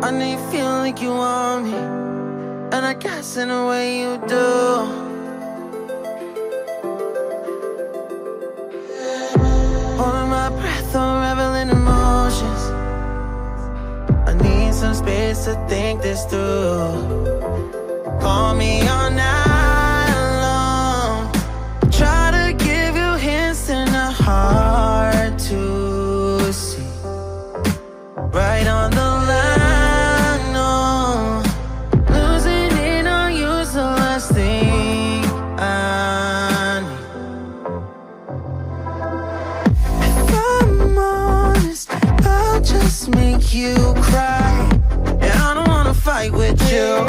I know you feel like you want me, and I guess in a way you do. Holding my breath, unraveling emotions. I need some space to think this through. Call me all night long. Try to give you hints and a hard to see. Right on the line, no. Losing it on you's the last thing I need. If I'm honest, I'll just make you cry. And I don't wanna fight with you.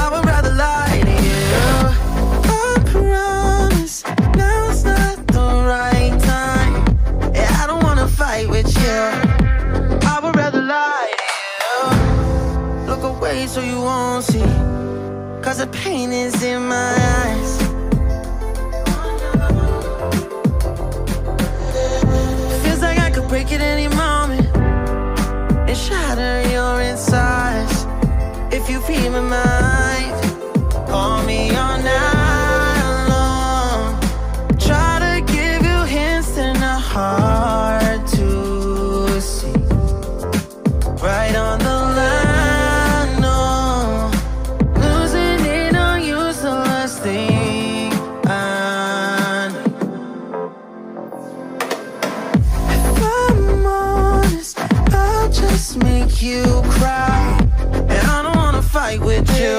I would rather lie to you. I promise now's not the right time. Yeah, I don't wanna fight with you. I would rather lie to you. Look away so you won't see, 'cause the pain is in my eyes. Feels like I could break it any moment and shatter your insides. If you read my mind, call me all night long. Try to give you hints and a hard to see. Right on the line, no. Losing it on you's the last thing I need. If I'm honest, I'll just make you cry. And I don't wanna fight with you.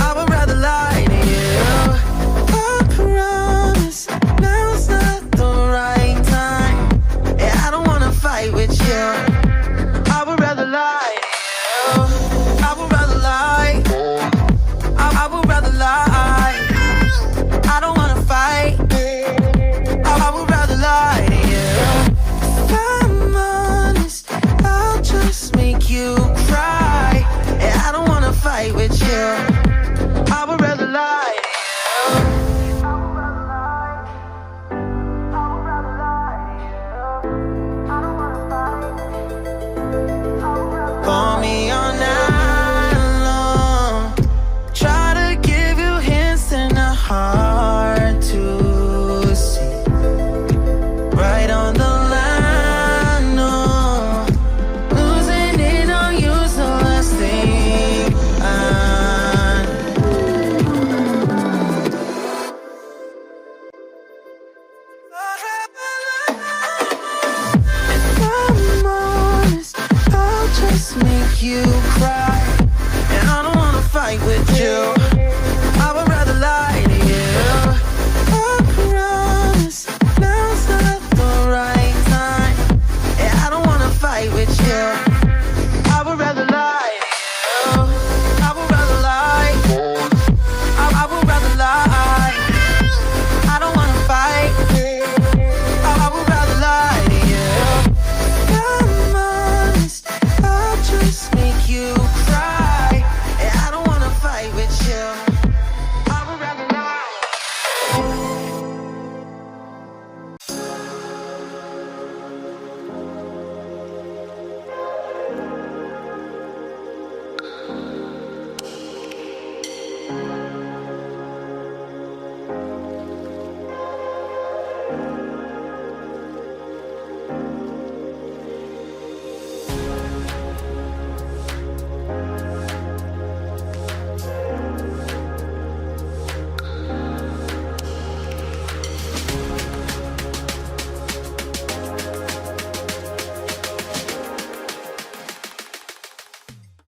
I would rather lie to you. I promise now's not the right time. Yeah, I don't wanna fight with you. I would rather lie to you. I would rather lie. I would rather lie. I don't wanna fight. I would rather lie to you. If I'm honest, I'll just make you cry. Yeah, I don't wanna fight with you. I would rather lie to you. Call me all night long. Try to give you hints and a hard to see. Right on the line, no. Losing it on you's the last thing I If I'm honest, I'll just make you cry. And I don't wanna fight with you.